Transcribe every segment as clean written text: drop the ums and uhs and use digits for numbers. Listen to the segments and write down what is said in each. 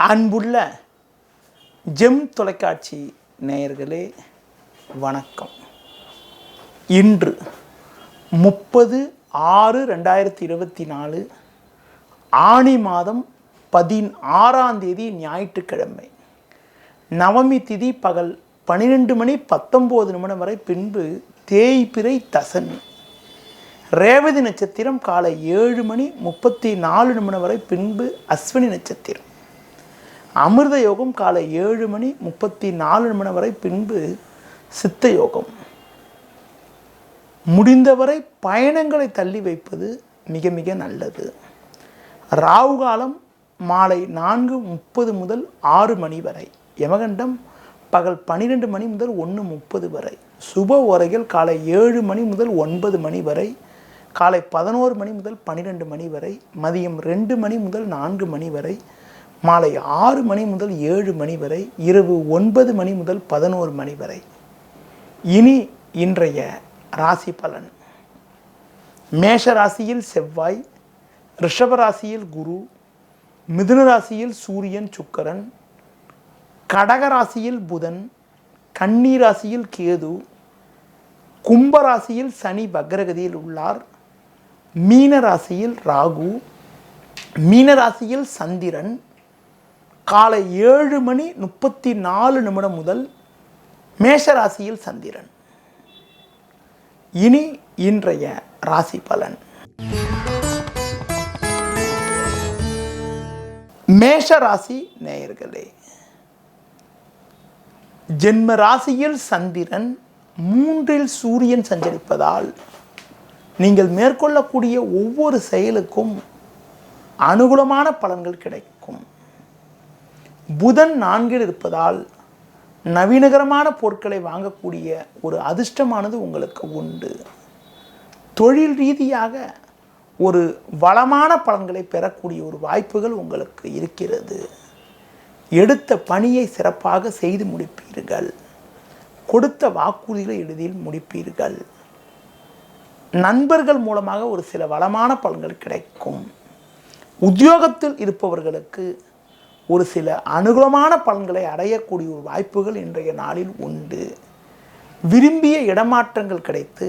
அன்புள்ள ஜெம் தொலைக்காட்சி நேயர்களே வணக்கம். இன்று 30/6/2024 ஆனி மாதம் 16ஆம் தேதி ஞாயிற்றுக்கிழமை. நவமி திதி பகல் 12:19 வரை, பின்பு தேய்பிறை தசமி. ரேவதி நட்சத்திரம் காலை 7:34 வரை, பின்பு அஸ்வினி நட்சத்திரம். அமிர்த யோகம் காலை 7:34 வரை, பின்பு சித்த யோகம். முடிந்தவரை பயணங்களை தள்ளி வைப்பது மிக மிக நல்லது. ராகு காலம் மாலை 4:30 முதல் 6 மணி வரை. யமகண்டம் பகல் 12 மணி முதல் 1:30 வரை. சுப ஓரைகள் காலை 7 மணி முதல் 9 மணி வரை, காலை 11 மணி முதல் 12 மணி வரை, மதியம் 2 மணி முதல் 4 மணி வரை, மாலை 6 மணி முதல் 7 மணி வரை, இரவு 9 மணி முதல் 11 மணி வரை. இனி இன்றைய ராசி பலன். மேஷ ராசியில் செவ்வாய், ரிஷப ராசியில் குரு, மிதுன ராசியில் சூரியன் சுக்கிரன், கடக ராசியில் புதன், கன்னி ராசியில் கேது, கும்ப ராசியில் சனி வக்ரகதியில் உள்ளார், மீன ராசியில் ராகு, மீன ராசியில் சந்திரன் காலை 7:34 முதல் மேஷ ராசியில் சந்திரன். இனி இன்றைய ராசி பலன். மேஷ ராசி நேயர்களே, ஜென்ம ராசியில் சந்திரன், 3இல் சூரியன் சஞ்சரிப்பதால் நீங்கள் மேற்கொள்ளக்கூடிய ஒவ்வொரு செயலுக்கும் அனுகூலமான பலன்கள் கிடைக்கும். புதன் 4இல் இருப்பதால் நவீனகரமான பொருட்களை வாங்கக்கூடிய ஒரு அதிர்ஷ்டமானது உங்களுக்கு உண்டு. தொழில் ரீதியாக ஒரு வளமான பலன்களை பெறக்கூடிய ஒரு வாய்ப்புகள் உங்களுக்கு இருக்கிறது. எடுத்த பணியை சிறப்பாக செய்து முடிப்பீர்கள். கொடுத்த வாக்குறுதிகளை எளிதில் முடிப்பீர்கள். நண்பர்கள் மூலமாக ஒரு சில வளமான பலன்கள் கிடைக்கும். உத்தியோகத்தில் இருப்பவர்களுக்கு ஒரு சில அனுகூலமான பலன்களை அடையக்கூடிய ஒரு வாய்ப்புகள் இன்றைய நாளில் உண்டு. விரும்பிய இடமாற்றங்கள் கிடைத்து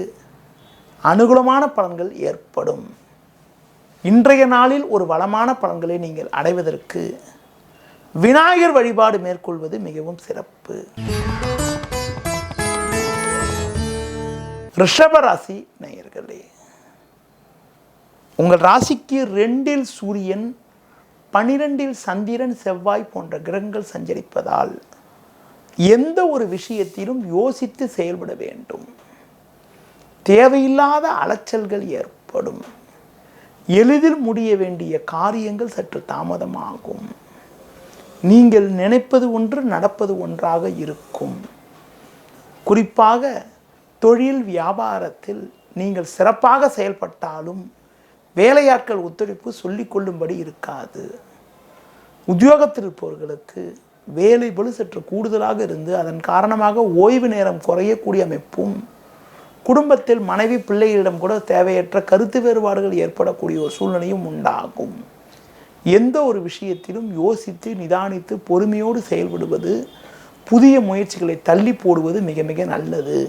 அனுகூலமான பலன்கள் ஏற்படும். இன்றைய நாளில் ஒரு வளமான பலன்களை நீங்கள் அடைவதற்கு விநாயகர் வழிபாடு மேற்கொள்வது மிகவும் சிறப்பு. ரிஷப ராசி நேயர்களே, உங்கள் ராசிக்கு 2இல் சூரியன், 12இல் சந்திரன், செவ்வாய் போன்ற கிரகங்கள் சஞ்சரிப்பதால் எந்த ஒரு விஷயத்திலும் யோசித்து செயல்பட வேண்டும். தேவையில்லாத அலைச்சல்கள் ஏற்படும். எளிதில் முடிய வேண்டிய காரியங்கள் சற்று தாமதமாகும். நீங்கள் நினைப்பது ஒன்று, நடப்பது ஒன்றாக இருக்கும். குறிப்பாக தொழில் வியாபாரத்தில் நீங்கள் சிறப்பாக செயல்பட்டாலும் வேலையாட்கள் ஒத்துழைப்பு சொல்லிக்கொள்ளும்படி இருக்காது. உத்தியோகத்தில் இருப்பவர்களுக்கு வேலை பளு சற்று கூடுதலாக இருந்து அதன் காரணமாக ஓய்வு நேரம் குறையக்கூடிய அமைப்பும், குடும்பத்தில் மனைவி பிள்ளைகளிடம் கூட தேவையற்ற கருத்து வேறுபாடுகள் ஏற்படக்கூடிய ஒரு சூழ்நிலையும் உண்டாகும். எந்த ஒரு விஷயத்திலும் யோசித்து நிதானித்து பொறுமையோடு செயல்படுவது, புதிய முயற்சிகளை தள்ளி போடுவது மிக மிக நல்லது.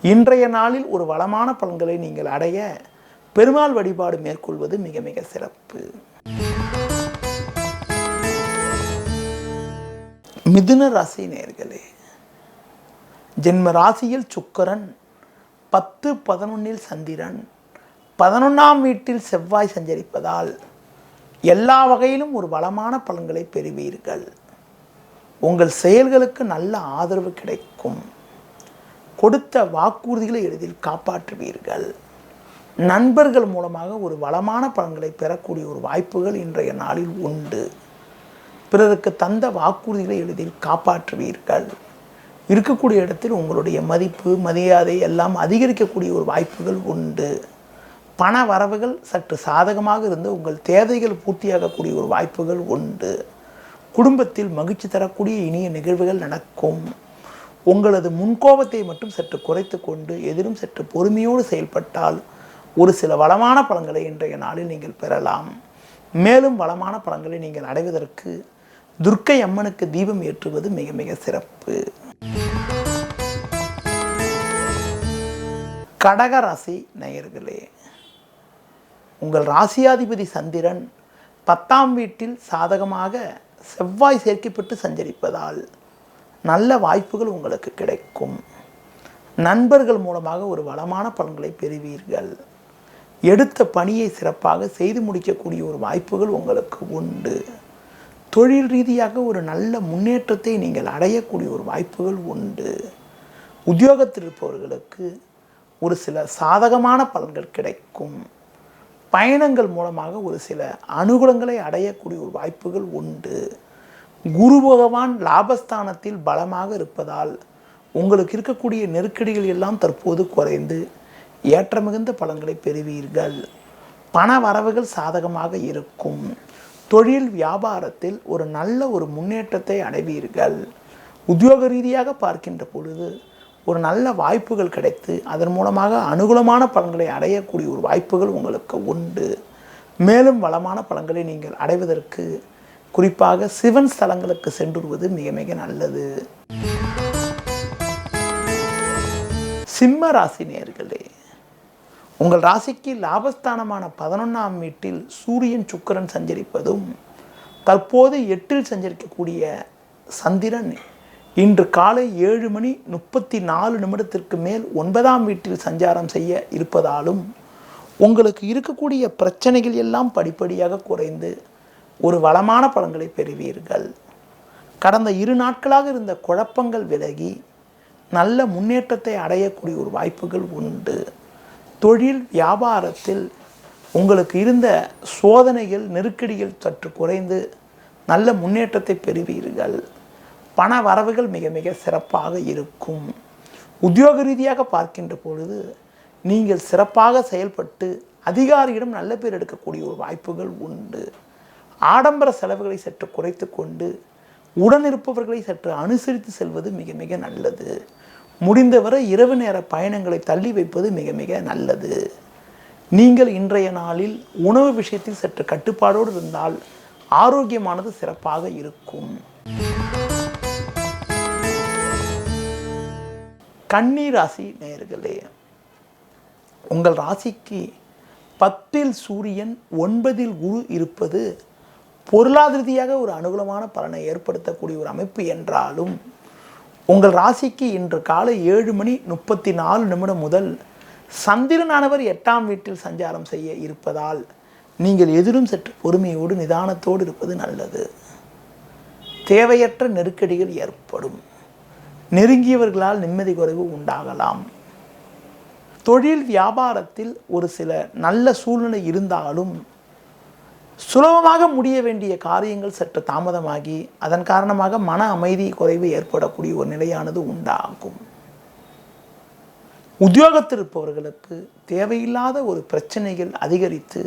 இன்றைய நாளில் ஒரு வளமான பலன்களை நீங்கள் அடைய பெருமாள் வழிபாடு மேற்கொள்வது மிக மிக சிறப்பு. மிதுன ராசி நேயர்களே, ஜென்ம ராசியில் சுக்கிரன், 10-11இல் சந்திரன், 11ஆம் வீட்டில் செவ்வாய் சஞ்சரிப்பதால் எல்லா வகையிலும் ஒரு வளமான பலன்களை பெறுவீர்கள். உங்கள் செயல்களுக்கு நல்ல ஆதரவு கிடைக்கும். கொடுத்த வாக்குறுதிகளை எளிதில் காப்பாற்றுவீர்கள். நண்பர்கள் மூலமாக ஒரு வளமான பலன்களை பெறக்கூடிய ஒரு வாய்ப்புகள் இன்றைய நாளில் உண்டு. பிறருக்கு தந்த வாக்குறுதிகளை எளிதில் காப்பாற்றுவீர்கள். இருக்கக்கூடிய இடத்தில் உங்களுடைய மதிப்பு, மரியாதை எல்லாம் அதிகரிக்கக்கூடிய ஒரு வாய்ப்புகள் உண்டு. பண வரவுகள் சற்று சாதகமாக இருந்து உங்கள் தேவைகள் பூர்த்தியாகக்கூடிய ஒரு வாய்ப்புகள் உண்டு. குடும்பத்தில் மகிழ்ச்சி தரக்கூடிய இனிய நிகழ்வுகள் நடக்கும். உங்களது முன்கோபத்தை மட்டும் சற்று குறைத்து கொண்டு எதிலும் சற்று பொறுமையோடு செயல்பட்டால் ஒரு சில வளமான பலன்களை இன்றைய நாளில் நீங்கள் பெறலாம். மேலும் வளமான பலன்களை நீங்கள் அடைவதற்கு துர்க்கை அம்மனுக்கு தீபம் ஏற்றுவது மிக மிக சிறப்பு. கடக ராசி நேயர்களே, உங்கள் ராசியாதிபதி சந்திரன் 10ஆம் வீட்டில் சாதகமாக செவ்வாய் சேர்க்கப்பட்டு சஞ்சரிப்பதால் நல்ல வாய்ப்புகள் உங்களுக்கு கிடைக்கும். நண்பர்கள் மூலமாக ஒரு வளமான பலன்களை பெறுவீர்கள். எடுத்த பணியை சிறப்பாக செய்து முடிக்கக்கூடிய ஒரு வாய்ப்புகள் உங்களுக்கு உண்டு. தொழில் ரீதியாக ஒரு நல்ல முன்னேற்றத்தை நீங்கள் அடையக்கூடிய ஒரு வாய்ப்புகள் உண்டு. உத்தியோகத்தில் இருப்பவர்களுக்கு ஒரு சில சாதகமான பலன்கள் கிடைக்கும். பயணங்கள் மூலமாக ஒரு சில அனுகூலங்களை அடையக்கூடிய ஒரு வாய்ப்புகள் உண்டு. குரு பகவான் லாபஸ்தானத்தில் பலமாக இருப்பதால் உங்களுக்கு இருக்கக்கூடிய நெருக்கடிகள் எல்லாம் தற்போது குறைந்து ஏற்ற மிகுந்த பலன்களை பெறுவீர்கள். பண வரவுகள் சாதகமாக இருக்கும். தொழில் வியாபாரத்தில் ஒரு நல்ல ஒரு முன்னேற்றத்தை அடைவீர்கள். உத்தியோக ரீதியாக பார்க்கின்ற பொழுது ஒரு நல்ல வாய்ப்புகள் கிடைத்து அதன் மூலமாக அனுகூலமான பலன்களை அடையக்கூடிய ஒரு வாய்ப்புகள் உங்களுக்கு உண்டு. மேலும் வளமான பலன்களை நீங்கள் அடைவதற்கு குறிப்பாக சிவன் ஸ்தலங்களுக்கு சென்றுவது மிக மிக நல்லது. சிம்ம ராசி நேயர்களே, உங்கள் ராசிக்கு லாபஸ்தானமான 11ஆம் வீட்டில் சூரியன் சுக்கிரன் சஞ்சரிப்பதும் தற்போது 8இல் சஞ்சரிக்கக்கூடிய சந்திரன் இன்று காலை 7:34 மேல் 9ஆம் வீட்டில் சஞ்சாரம் செய்ய இருப்பதாலும் உங்களுக்கு இருக்கக்கூடிய பிரச்சனைகள் எல்லாம் படிப்படியாக குறைந்து ஒரு வளமான பலன்களை பெறுவீர்கள். கடந்த 2 நாட்களாக இருந்த குழப்பங்கள் விலகி நல்ல முன்னேற்றத்தை அடையக்கூடிய ஒரு வாய்ப்புகள் உண்டு. தொழில் வியாபாரத்தில் உங்களுக்கு இருந்த சோதனைகள் நெருக்கடிகள் சற்று குறைந்து நல்ல முன்னேற்றத்தை பெறுவீர்கள். பண வரவுகள் மிக மிக சிறப்பாக இருக்கும். உத்தியோக ரீதியாக பார்க்கின்ற பொழுது நீங்கள் சிறப்பாக செயல்பட்டு அதிகாரியிடம் நல்ல பேர் எடுக்கக்கூடிய ஒரு வாய்ப்புகள் உண்டு. ஆடம்பர செலவுகளை சற்று குறைத்து கொண்டு உடனிருப்பவர்களை சற்று அனுசரித்து செல்வது மிக மிக நல்லது. முடிந்தவரை இரவு நேர பயணங்களை தள்ளி வைப்பது மிக மிக நல்லது. நீங்கள் இன்றைய நாளில் உணவு விஷயத்தில் சற்று கட்டுப்பாடோடு இருந்தால் ஆரோக்கியமானது சிறப்பாக இருக்கும். கன்னி ராசி நேயர்களே, உங்கள் ராசிக்கு 10இல் சூரியன் 9இல் குரு இருப்பது பொருளாதார ரீதியாக ஒரு அனுகூலமான பலனை ஏற்படுத்தக்கூடிய ஒரு அமைப்பு என்றாலும் உங்கள் ராசிக்கு இன்று காலை 7:34 முதல் சந்திரனானவர் 8ஆம் வீட்டில் சஞ்சாரம் செய்ய இருப்பதால் நீங்கள் எதிரும் சற்று பொறுமையோடு நிதானத்தோடு இருப்பது நல்லது. தேவையற்ற நெருக்கடிகள் ஏற்படும். நெருங்கியவர்களால் நிம்மதி குறைவு உண்டாகலாம். தொழில் வியாபாரத்தில் ஒரு சில நல்ல சூழ்நிலை இருந்தாலும் சுலபமாக முடிய வேண்டிய காரியங்கள் சற்று தாமதமாகி அதன் காரணமாக மன அமைதி குறைவு ஏற்படக்கூடிய ஒரு நிலையானது உண்டாகும். உத்தியோகத்தில் இருப்பவர்களுக்கு தேவையில்லாத ஒரு பிரச்சனைகள் அதிகரித்து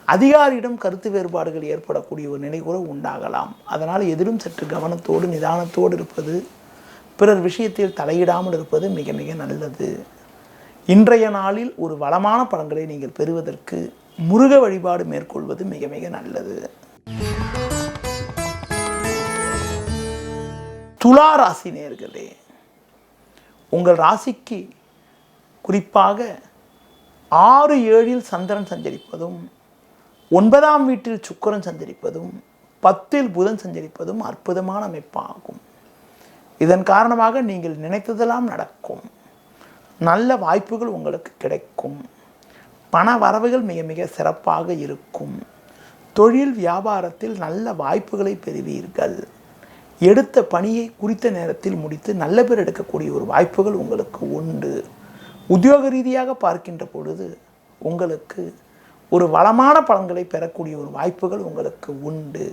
அதிகாரியிடம் கருத்து வேறுபாடுகள் ஏற்படக்கூடிய ஒரு நிலை கூட உண்டாகலாம். அதனால் எதிலும் சற்று கவனத்தோடு நிதானத்தோடு இருப்பது, பிறர் விஷயத்தில் தலையிடாமல் இருப்பது மிக மிக நல்லது. இன்றைய நாளில் ஒரு வளமான பலன்களை நீங்கள் பெறுவதற்கு முருக வழிபாடு மேற்கொள்வது மிக மிக நல்லது. துலா ராசி நேயர்களே, உங்கள் ராசிக்கு குறிப்பாக 6-7இல் சந்திரன் சஞ்சரிப்பதும் 9ஆம் வீட்டில் சுக்கிரன் சஞ்சரிப்பதும் 10இல் புதன் சஞ்சரிப்பதும் அற்புதமான அமைப்பாகும். இதன் காரணமாக நீங்கள் நினைத்ததெல்லாம் நடக்கும். நல்ல வாய்ப்புகள் உங்களுக்கு கிடைக்கும். பண வரவுகள் மிக மிக சிறப்பாக இருக்கும். தொழில் வியாபாரத்தில் நல்ல வாய்ப்புகளை பெறுவீர்கள். எடுத்த பணியை குறித்த நேரத்தில் முடித்து நல்ல பேர் எடுக்கக்கூடிய ஒரு வாய்ப்புகள் உங்களுக்கு உண்டு. உத்தியோக ரீதியாக பார்க்கின்ற பொழுது உங்களுக்கு ஒரு வளமான பலன்களை பெறக்கூடிய ஒரு வாய்ப்புகள் உங்களுக்கு உண்டு.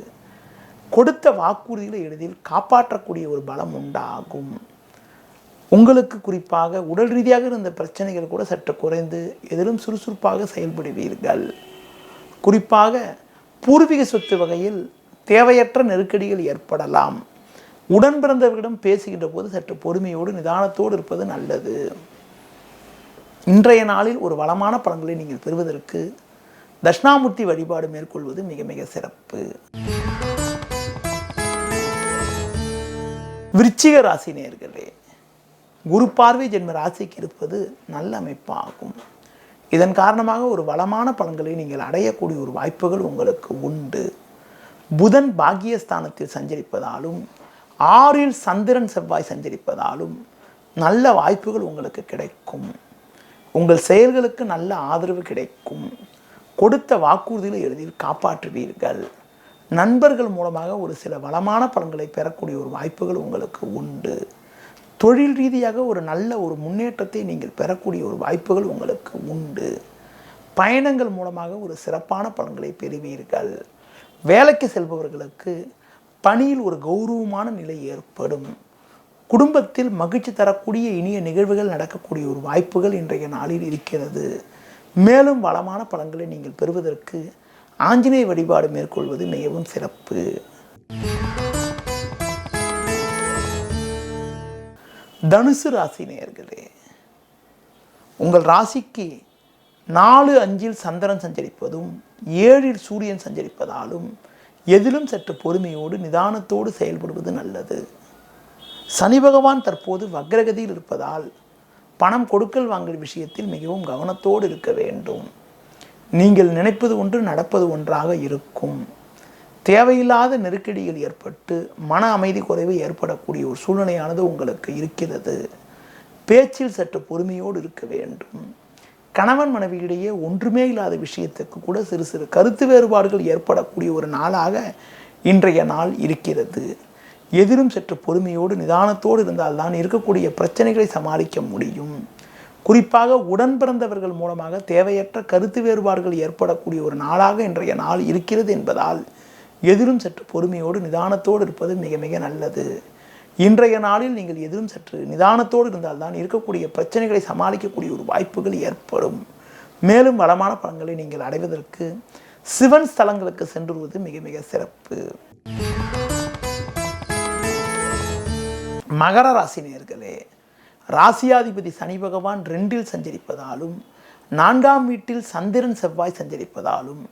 கொடுத்த வாக்குறுதிகளை எளிதில் காப்பாற்றக்கூடிய ஒரு பலம் உண்டாகும். உங்களுக்கு குறிப்பாக உடல் ரீதியாக இருந்த பிரச்சனைகள் கூட சற்று குறைந்து எதிலும் சுறுசுறுப்பாக செயல்படுவீர்கள். குறிப்பாக பூர்வீக சொத்து வகையில் தேவையற்ற நெருக்கடிகள் ஏற்படலாம். உடன் பிறந்தவர்களிடம் பேசுகின்ற போது சற்று பொறுமையோடு நிதானத்தோடு இருப்பது நல்லது. இன்றைய நாளில் ஒரு வளமான பலன்களை நீங்கள் பெறுவதற்கு தட்சிணாமூர்த்தி வழிபாடு மேற்கொள்வது மிக மிக சிறப்பு. விருச்சிக ராசி நேயர்களே, குரு பார்வை ஜென்ம ராசிக்கு இருப்பது நல்ல அமைப்பாகும். இதன் காரணமாக ஒரு வளமான பலன்களை நீங்கள் அடையக்கூடிய ஒரு வாய்ப்புகள் உங்களுக்கு உண்டு. புதன் பாக்கியஸ்தானத்தில் சஞ்சரிப்பதாலும் 6இல் சந்திரன் செவ்வாய் சஞ்சரிப்பதாலும் நல்ல வாய்ப்புகள் உங்களுக்கு கிடைக்கும். உங்கள் செயல்களுக்கு நல்ல ஆதரவு கிடைக்கும். கொடுத்த வாக்குறுதிகளை எளிதில் காப்பாற்றுவீர்கள். நண்பர்கள் மூலமாக ஒரு சில வளமான பலன்களை பெறக்கூடிய ஒரு வாய்ப்புகள் உங்களுக்கு உண்டு. தொழில் ரீதியாக ஒரு நல்ல ஒரு முன்னேற்றத்தை நீங்கள் பெறக்கூடிய ஒரு வாய்ப்புகள் உங்களுக்கு உண்டு. பயணங்கள் மூலமாக ஒரு சிறப்பான பலன்களை பெறுவீர்கள். வேலைக்கு செல்பவர்களுக்கு பணியில் ஒரு கௌரவமான நிலை ஏற்படும். குடும்பத்தில் மகிழ்ச்சி தரக்கூடிய இனிய நிகழ்வுகள் நடக்கக்கூடிய ஒரு வாய்ப்புகள் இன்றைய நாளில் இருக்கிறது. மேலும் வளமான பலன்களை நீங்கள் பெறுவதற்கு ஆஞ்சநேய வழிபாடு மேற்கொள்வது மிகவும் சிறப்பு. தனுசு ராசி நேயர்களே, உங்கள் ராசிக்கு 4, 5இல் சந்திரன் சஞ்சரிப்பதும் 7இல் சூரியன் சஞ்சரிப்பதாலும் எதிலும் சற்று பொறுமையோடு நிதானத்தோடு செயல்படுவது நல்லது. சனி பகவான் தற்போது வக்ரகதியில் இருப்பதால் பணம் கொடுக்கல் வாங்கல் விஷயத்தில் மிகவும் கவனத்தோடு இருக்க வேண்டும். நீங்கள் நினைப்பது ஒன்று நடப்பது ஒன்றாக இருக்கும். தேவையில்லாத நெருக்கடிகள் ஏற்பட்டு மன அமைதி குறைவு ஏற்படக்கூடிய ஒரு சூழ்நிலையானது உங்களுக்கு இருக்கிறது. பேச்சில் சற்று பொறுமையோடு இருக்க வேண்டும். கணவன் மனைவியிடையே ஒன்றுமே இல்லாத விஷயத்துக்கு கூட சிறு சிறு கருத்து வேறுபாடுகள் ஏற்படக்கூடிய ஒரு நாளாக இன்றைய நாள் இருக்கிறது. எதிரும் சற்று பொறுமையோடு நிதானத்தோடு இருந்தால்தான் இருக்கக்கூடிய பிரச்சனைகளை சமாளிக்க முடியும். குறிப்பாக உடன் பிறந்தவர்கள் மூலமாக தேவையற்ற கருத்து வேறுபாடுகள் ஏற்படக்கூடிய ஒரு நாளாக இன்றைய நாள் இருக்கிறது என்பதால் எதிரும் சற்று பொறுமையோடு நிதானத்தோடு இருப்பது மிக மிக நல்லது. இன்றைய நாளில் நீங்கள் எதிரும் சற்று நிதானத்தோடு இருந்தால்தான் இருக்கக்கூடிய பிரச்சனைகளை சமாளிக்கக்கூடிய ஒரு வாய்ப்புகள் ஏற்படும். மேலும் வளமான பலன்களை நீங்கள் அடைவதற்கு சிவன் ஸ்தலங்களுக்கு சென்றுவது மிக மிக சிறப்பு. மகர ராசி நேயர்களே, ராசியாதிபதி சனி பகவான் 2இல் சஞ்சரிப்பதாலும் 4ஆம் வீட்டில் சந்திரன் செவ்வாய் சஞ்சரிப்பதாலும்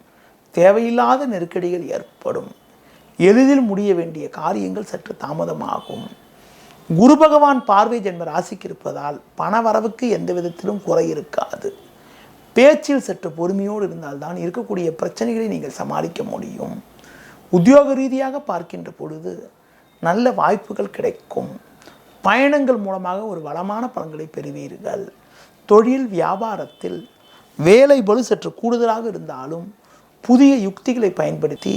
தேவையில்லாத நெருக்கடிகள் ஏற்படும். எளிதில் முடிய வேண்டிய காரியங்கள் சற்று தாமதமாகும். குரு பகவான் பார்வை ஜென்ம ராசிக்கு இருப்பதால் பண வரவுக்கு எந்த விதத்திலும் குறை இருக்காது. பேச்சில் சற்று பொறுமையோடு இருந்தால்தான் இருக்கக்கூடிய பிரச்சனைகளை நீங்கள் சமாளிக்க முடியும். உத்தியோக ரீதியாக பார்க்கின்ற பொழுது நல்ல வாய்ப்புகள் கிடைக்கும். பயணங்கள் மூலமாக ஒரு வளமான பலன்களை பெறுவீர்கள். தொழில் வியாபாரத்தில் வேலை பளு சற்று கூடுதலாக இருந்தாலும் புதிய யுக்திகளை பயன்படுத்தி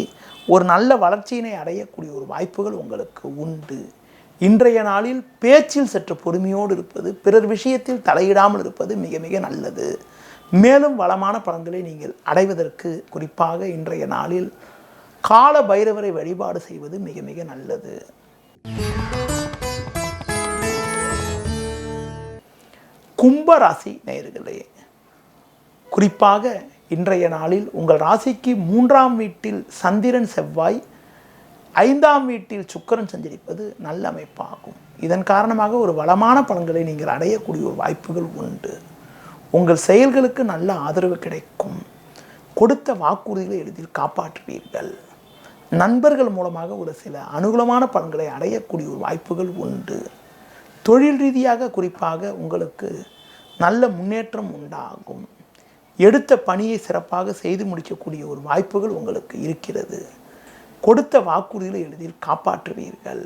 ஒரு நல்ல வளர்ச்சியினை அடையக்கூடிய ஒரு வாய்ப்புகள் உங்களுக்கு உண்டு. இன்றைய நாளில் பேச்சில் சற்று பொறுமையோடு இருப்பது, பிறர் விஷயத்தில் தலையிடாமல் இருப்பது மிக மிக நல்லது. மேலும் வளமான பலன்களை நீங்கள் அடைவதற்கு குறிப்பாக இன்றைய நாளில் கால பைரவரை வழிபாடு செய்வது மிக மிக நல்லது. கும்பராசி நேயர்களே, குறிப்பாக இன்றைய நாளில் உங்கள் ராசிக்கு 3ஆம் வீட்டில் சந்திரன் செவ்வாய், 5ஆம் வீட்டில் சுக்கிரன் சஞ்சரிப்பது நல்ல அமைப்பாகும். இதன் காரணமாக ஒரு வளமான பலன்களை நீங்கள் அடையக்கூடிய ஒரு வாய்ப்புகள் உண்டு. உங்கள் செயல்களுக்கு நல்ல ஆதரவு கிடைக்கும். கொடுத்த வாக்குறுதிகளை எளிதில் காப்பாற்றுவீர்கள். நண்பர்கள் மூலமாக ஒரு சில அனுகூலமான பலன்களை அடையக்கூடிய ஒரு வாய்ப்புகள் உண்டு. தொழில் ரீதியாக குறிப்பாக உங்களுக்கு நல்ல முன்னேற்றம் உண்டாகும். எடுத்த பணியை சிறப்பாக செய்து முடிக்கக்கூடிய ஒரு வாய்ப்புகள் உங்களுக்கு இருக்கிறது. கொடுத்த வாக்குறுதிகளை எளிதில் காப்பாற்றுவீர்கள்.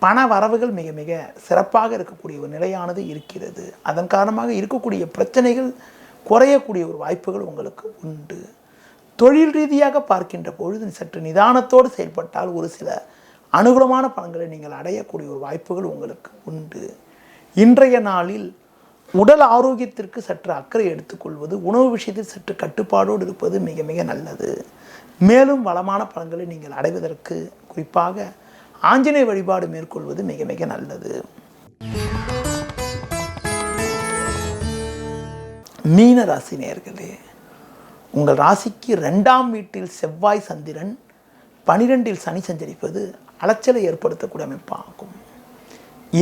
பண வரவுகள் மிக மிக சிறப்பாக இருக்கக்கூடிய ஒரு நிலையானது இருக்கிறது. அதன் காரணமாக இருக்கக்கூடிய பிரச்சனைகள் குறையக்கூடிய ஒரு வாய்ப்புகள் உங்களுக்கு உண்டு. தொழில் ரீதியாக பார்க்கின்ற பொழுது சற்று நிதானத்தோடு செயல்பட்டால் ஒரு சில அனுகூலமான பலன்களை நீங்கள் அடையக்கூடிய ஒரு வாய்ப்புகள் உங்களுக்கு உண்டு. இன்றைய நாளில் உடல் ஆரோக்கியத்திற்கு சற்று அக்கறை எடுத்துக்கொள்வது, உணவு விஷயத்தில் சற்று கட்டுப்பாடோடு இருப்பது மிக மிக நல்லது. மேலும் வளமான பலன்களை நீங்கள் அடைவதற்கு குறிப்பாக ஆஞ்சநேய வழிபாடு மேற்கொள்வது மிக மிக நல்லது. மீன ராசி நேயர்களே, உங்கள் ராசிக்கு 2ஆம் வீட்டில் செவ்வாய் சந்திரன், 12இல் சனி சஞ்சரிப்பது அலைச்சலை ஏற்படுத்தக்கூடிய அமைப்பாகும்.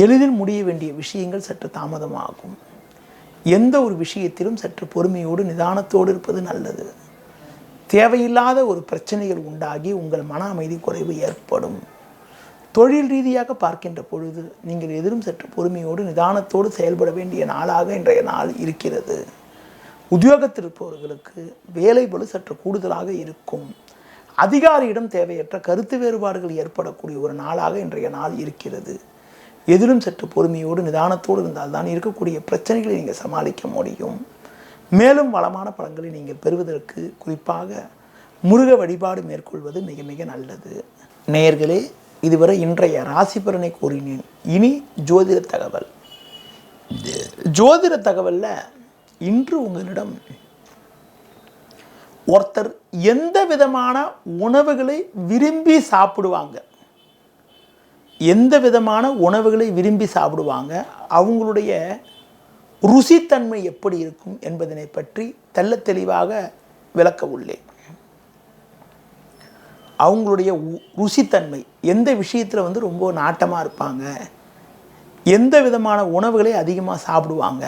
எளிதில் முடிய வேண்டிய விஷயங்கள் சற்று தாமதமாகும். எந்த ஒரு விஷயத்திலும் சற்று பொறுமையோடு நிதானத்தோடு இருப்பது நல்லது. தேவையில்லாத ஒரு பிரச்சனைகள் உண்டாகி உங்கள் மன அமைதி குறைவு ஏற்படும். தொழில் ரீதியாக பார்க்கின்ற பொழுது நீங்கள் எதிரும் சற்று பொறுமையோடு நிதானத்தோடு செயல்பட வேண்டிய நாளாக இன்றைய நாள் இருக்கிறது. உத்தியோகத்தில் இருப்பவர்களுக்கு வேலை பளு சற்று கூடுதலாக இருக்கும். அதிகாரியிடம் தேவையற்ற கருத்து வேறுபாடுகள் ஏற்படக்கூடிய ஒரு நாளாக இன்றைய நாள் இருக்கிறது. எதிலும் சற்று பொறுமையோடு நிதானத்தோடு இருந்தால்தான் இருக்கக்கூடிய பிரச்சனைகளை நீங்கள் சமாளிக்க முடியும். மேலும் வளமான பலன்களை நீங்கள் பெறுவதற்கு குறிப்பாக முருக வழிபாடு மேற்கொள்வது மிக மிக நல்லது. நேயர்களே, இதுவரை இன்றைய ராசி பலனை கூறினேன். இனி ஜோதிட தகவல். ஜோதிட தகவலில் இன்று உங்களிடம் ஒருத்தர் எந்த விதமான உணவுகளை விரும்பி சாப்பிடுவாங்க, எந்த விதமான உணவுகளை விரும்பி சாப்பிடுவாங்க, அவங்களுடைய ருசித்தன்மை எப்படி இருக்கும் என்பதனை பற்றி தெள்ள தெளிவாக விளக்க உள்ளேன். அவங்களுடைய ருசித்தன்மை எந்த விஷயத்தில் ரொம்ப நாட்டமாக இருப்பாங்க, எந்த விதமான உணவுகளை அதிகமாக சாப்பிடுவாங்க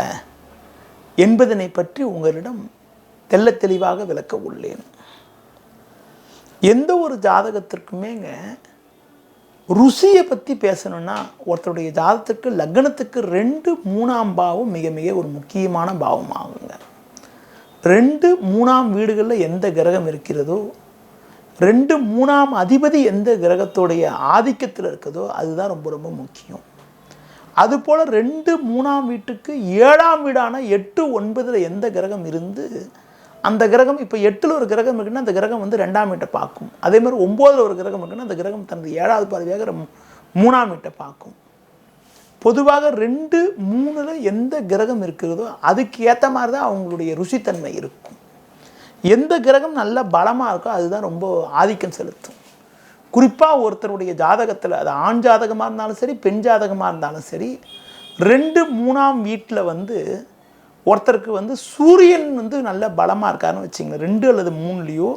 என்பதனை பற்றி உங்களிடம் தெள்ள தெளிவாக விளக்க உள்ளேன். எந்த ஒரு ஜாதகத்திற்குமேங்க ருசியை பற்றி பேசணுன்னா ஒருத்தருடைய ஜாதகத்துக்கு லக்னத்துக்கு 2, 3ஆம் பாவம் மிக மிக ஒரு முக்கியமான பாவம் ஆகுங்க. 2, 3ஆம் வீடுகளில் எந்த கிரகம் இருக்கிறதோ, 2, 3ஆம் அதிபதி எந்த கிரகத்தோடைய ஆதிக்கத்தில் இருக்குதோ அதுதான் ரொம்ப ரொம்ப முக்கியம். அதுபோல் 2, 3ஆம் வீட்டுக்கு 7ஆம் வீடான 8, 9 எந்த கிரகம் இருந்து அந்த கிரகம் இப்போ 8ல் ஒரு கிரகம் இருக்குன்னா அந்த கிரகம் 2ஆம் வீட்டை பார்க்கும். அதே மாதிரி 9ல் ஒரு கிரகம் இருக்குன்னா அந்த கிரகம் தனது 7வது பார்வையாக 3ஆம் வீட்டை பார்க்கும். பொதுவாக 2, 3ல் எந்த கிரகம் இருக்கிறதோ அதுக்கு ஏற்ற மாதிரி தான் அவங்களுடைய ருசித்தன்மை இருக்கும். எந்த கிரகம் நல்ல பலமாக இருக்கோ அதுதான் ரொம்ப ஆதிக்கம் செலுத்தும். குறிப்பாக ஒருத்தருடைய ஜாதகத்தில் அது ஆண் ஜாதகமாக இருந்தாலும் சரி, பெண் ஜாதகமாக இருந்தாலும் சரி, 2, 3ஆம் வீட்டில் ஒருத்தருக்கு சூரியன் நல்ல பலமாக இருக்காருன்னு வச்சிங்களேன். 2 அல்லது 3லையோ,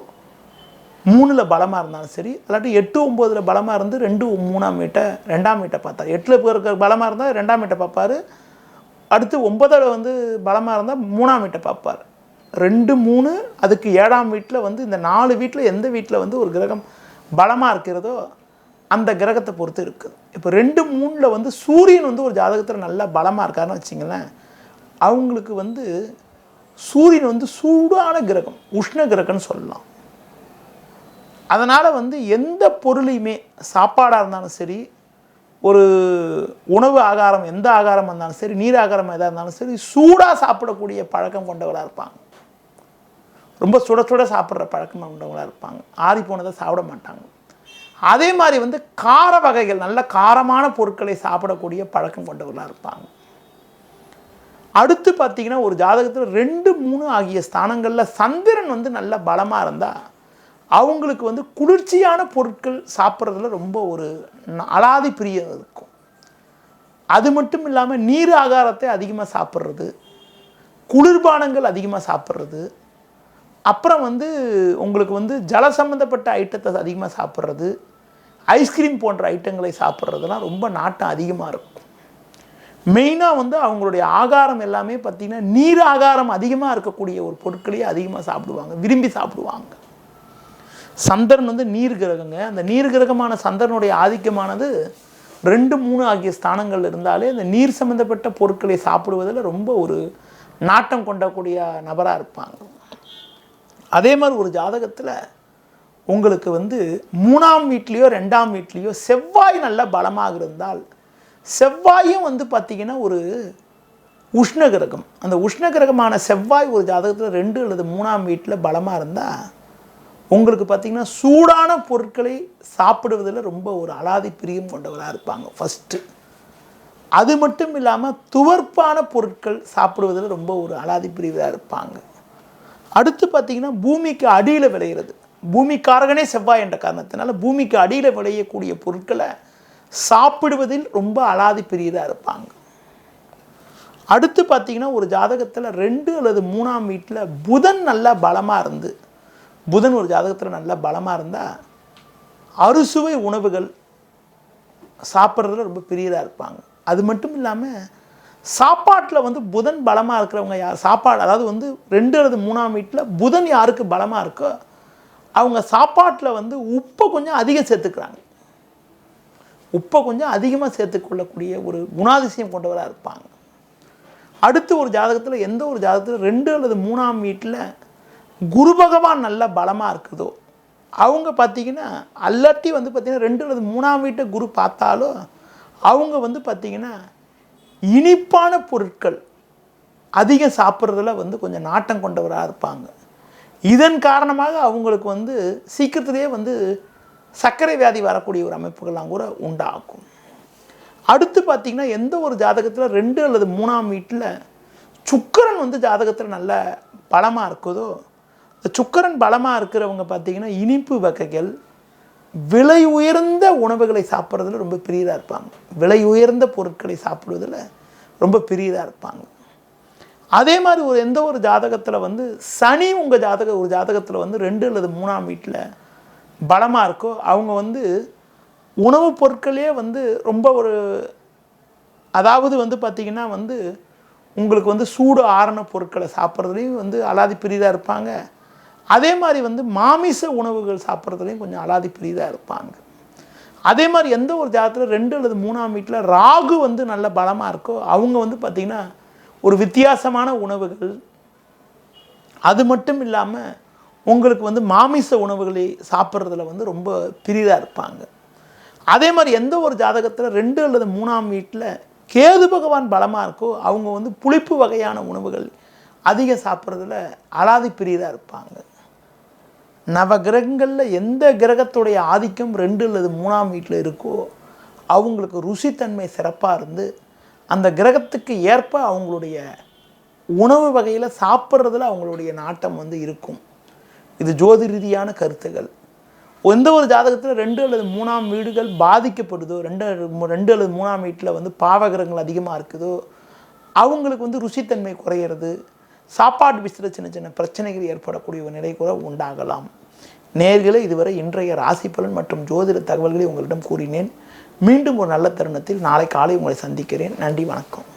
3ல் பலமாக இருந்தாலும் சரி, இல்லாட்டி 8, 9ல் பலமாக இருந்து 2, 3ஆம் வீட்டை 2ஆம் வீட்டை பார்த்தார். 8ல் இருக்கிற பலமாக இருந்தால் 2ஆம் வீட்டை பார்ப்பார். அடுத்து 9ல் பலமாக இருந்தால் 3ஆம் வீட்டை பார்ப்பார். 2, 3 அதுக்கு 7ஆம் வீட்டில் இந்த 4 வீட்டில் எந்த வீட்டில் ஒரு கிரகம் பலமாக இருக்கிறதோ அந்த கிரகத்தை பொறுத்து இருக்குது. இப்போ 2, 3ல் சூரியன் ஒரு ஜாதகத்தில் நல்லா பலமாக இருக்காருன்னு வச்சிங்களேன், அவங்களுக்கு சூரியன் சூடான கிரகம், உஷ்ண கிரகம்னு சொல்லலாம். அதனால் எந்த பொருளையுமே சாப்பாடாக இருந்தாலும் சரி, ஒரு உணவு ஆகாரம் எந்த ஆகாரம் இருந்தாலும் சரி, நீர் ஆகாரம் எதாக இருந்தாலும் சரி, சூடாக சாப்பிடக்கூடிய பழக்கம் கொண்டவர்களாக இருப்பாங்க. ரொம்ப சுட சுட சாப்பிட்ற பழக்கம் கொண்டவங்களாக இருப்பாங்க. ஆறி போனதை சாப்பிட மாட்டாங்க. அதே மாதிரி கார வகைகள், நல்ல காரமான பொருட்களை சாப்பிடக்கூடிய பழக்கம் கொண்டவர்களாக இருப்பாங்க. அடுத்து பார்த்திங்கன்னா ஒரு ஜாதகத்தில் 2, 3 ஆகிய ஸ்தானங்களில் சந்திரன் நல்ல பலமாக இருந்தால் அவங்களுக்கு குளிர்ச்சியான பொருட்கள் சாப்பிட்றதுல ரொம்ப ஒரு அலாதி பிரியம் இருக்கும். அது மட்டும் இல்லாமல் நீர் ஆகாரத்தை அதிகமாக சாப்பிட்றது, குளிர்பானங்கள் அதிகமாக சாப்பிட்றது, அப்புறம் உங்களுக்கு ஜல சம்மந்தப்பட்ட ஐட்டத்தை அதிகமாக சாப்பிட்றது, ஐஸ்கிரீம் போன்ற ஐட்டங்களை சாப்பிட்றதுலாம் ரொம்ப நாட்டம் அதிகமாக இருக்கும். மெயினாக அவங்களுடைய ஆகாரம் எல்லாமே பார்த்திங்கன்னா நீர் ஆகாரம் அதிகமாக இருக்கக்கூடிய ஒரு பொருட்களையே அதிகமாக சாப்பிடுவாங்க, விரும்பி சாப்பிடுவாங்க. சந்திரன் நீர் கிரகங்க. அந்த நீர் கிரகமான சந்திரனுடைய ஆதிக்கமானது 2, 3 ஆகிய ஸ்தானங்கள் இருந்தாலே அந்த நீர் சம்மந்தப்பட்ட பொருட்களை சாப்பிடுவதில் ரொம்ப ஒரு நாட்டம் கொண்டக்கூடிய நபராக இருப்பாங்க. அதே மாதிரி ஒரு ஜாதகத்தில் உங்களுக்கு 3ஆம் வீட்லேயோ 2ஆம் வீட்லேயோ செவ்வாய் நல்ல பலமாக இருந்தால், செவ்வாயும் பார்த்திங்கன்னா ஒரு உஷ்ண கிரகம். அந்த உஷ்ண கிரகமான செவ்வாய் ஒரு ஜாதகத்தில் 2 அல்லது 3ஆம் வீட்டில் பலமாக இருந்தால் உங்களுக்கு பார்த்திங்கன்னா சூடான பொருட்களை சாப்பிடுவதில் ரொம்ப ஒரு அலாதி பிரியம் கொண்டவராக இருப்பாங்க ஃபஸ்ட்டு. அது மட்டும் இல்லாமல் துவர்ப்பான பொருட்கள் சாப்பிடுவதில் ரொம்ப ஒரு அலாதி பிரிவாக இருப்பாங்க. அடுத்து பார்த்திங்கன்னா பூமிக்கு அடியில் விளையிறது, பூமிக்காரகனே செவ்வாய் என்ற காரணத்தினால பூமிக்கு அடியில் விளையக்கூடிய பொருட்களை சாப்பிடுவதில் ரொம்ப அலாதி பிரியதாக இருப்பாங்க. அடுத்து பார்த்திங்கன்னா ஒரு ஜாதகத்தில் 2 அல்லது 3ஆம் வீட்டில் புதன் நல்லா பலமாக இருந்து, புதன் ஒரு ஜாதகத்தில் நல்லா பலமாக இருந்தால் அறுசுவை உணவுகள் சாப்பிட்றதுல ரொம்ப பிரியதாக இருப்பாங்க. அது மட்டும் இல்லாமல் சாப்பாட்டில் புதன் பலமாக இருக்கிறவங்க யார் சாப்பாடு, அதாவது 2 அல்லது 3ஆம் வீட்டில் புதன் யாருக்கு பலமாக இருக்கோ அவங்க சாப்பாட்டில் உப்பை கொஞ்சம் அதிகம் சேர்த்துக்கிறாங்க. உப்பை கொஞ்சம் அதிகமாக சேர்த்துக்கொள்ளக்கூடிய ஒரு குணாதிசயம் கொண்டவராக இருப்பாங்க. அடுத்து ஒரு ஜாதகத்தில் எந்த ஒரு ஜாதகத்தில் 2 அல்லது 3ஆம் வீட்டில் குரு பகவான் நல்ல பலமாக இருக்குதோ அவங்க பார்த்திங்கன்னா அல்லாட்டி வந்து பார்த்திங்கன்னா 2 அல்லது 3ஆம் வீட்டை குரு பார்த்தாலும் அவங்க வந்து பார்த்திங்கன்னா இனிப்பான பொருட்கள் அதிகம் சாப்பிட்றதுல வந்து கொஞ்சம் நாட்டம் கொண்டவராக இருப்பாங்க. இதன் காரணமாக அவங்களுக்கு வந்து சீக்கிரத்திலேயே வந்து சர்க்கரை வியாதி வரக்கூடிய ஒரு அமைப்புகள்லாம் கூட உண்டாகும். அடுத்து பார்த்திங்கன்னா எந்த ஒரு ஜாதகத்தில் 2 அல்லது 3ஆம் வீட்டில் சுக்கிரன் வந்து ஜாதகத்தில் நல்ல பலமாக இருக்குதோ இந்த சுக்கிரன் பலமாக இருக்கிறவங்க பார்த்திங்கன்னா இனிப்பு வகைகள் விலை உயர்ந்த உணவுகளை சாப்பிட்றதுல ரொம்ப பிரியராக இருப்பாங்க. விலை உயர்ந்த பொருட்களை சாப்பிடுவதில் ரொம்ப பிரியராக இருப்பாங்க. அதே மாதிரி எந்த ஒரு ஜாதகத்தில் வந்து சனி உங்கள் ஒரு ஜாதகத்தில் வந்து 2 அல்லது 3ஆம் வீட்டில் பலமாக இருக்கோ அவங்க வந்து உணவுப் பொருட்களே வந்து ரொம்ப அதாவது வந்து பார்த்திங்கன்னா வந்து உங்களுக்கு வந்து சூடு ஆரண பொருட்களை சாப்பிட்றதுலேயும் வந்து அலாதி பிரியராக இருப்பாங்க. அதே மாதிரி வந்து மாமிச உணவுகள் சாப்பிட்றதுலேயும் கொஞ்சம் அலாதி பிரியராக இருப்பாங்க. அதே மாதிரி எந்த ஒரு ஜாதகத்தில் 2 அல்லது 3ஆம் வீட்டில் ராகு வந்து நல்ல பலமாக இருக்கோ அவங்க வந்து பார்த்திங்கன்னா ஒரு வித்தியாசமான உணவுகள், அது மட்டும் இல்லாமல் உங்களுக்கு வந்து மாமிச உணவுகளை சாப்பிட்றதுல வந்து ரொம்ப பிரியராக இருப்பாங்க. அதே மாதிரி எந்த ஒரு ஜாதகத்தில் 2 அல்லது 3ஆம் வீட்டில் கேது பகவான் பலமாக இருக்கோ அவங்க வந்து புளிப்பு வகையான உணவுகள் அதிகம் சாப்பிட்றதுல அலாதி பிரியராக இருப்பாங்க. நவ கிரகங்களில் எந்த கிரகத்துடைய ஆதிக்கம் 2 அல்லது 3ஆம் வீட்டில் இருக்கோ அவங்களுக்கு ருசித்தன்மை சிறப்பாக இருந்து அந்த கிரகத்துக்கு ஏற்ப அவங்களுடைய உணவு வகையில் சாப்பிட்றதுல அவங்களுடைய நாட்டம் வந்து இருக்கும். இது ஜோதி ரீதியான கருத்துகள். எந்த ஒரு ஜாதகத்தில் 2 அல்லது 3ஆம் வீடுகள் பாதிக்கப்படுதோ 2 அல்லது 3ஆம் வீட்டில் வந்து பாவகிரகங்கள் அதிகமாக இருக்குதோ அவங்களுக்கு வந்து ருசித்தன்மை குறையிறது, சாப்பாடு விஷயத்தில் சின்ன சின்ன பிரச்சனைகள் ஏற்படக்கூடிய ஒரு நிலை கூட உண்டாகலாம். நேயர்களே, இதுவரை இன்றைய ராசி பலன் மற்றும் ஜோதிட தகவல்களை உங்களிடம் கூறினேன். மீண்டும் ஒரு நல்ல தருணத்தில் நாளை காலை உங்களை சந்திக்கிறேன். நன்றி, வணக்கம்.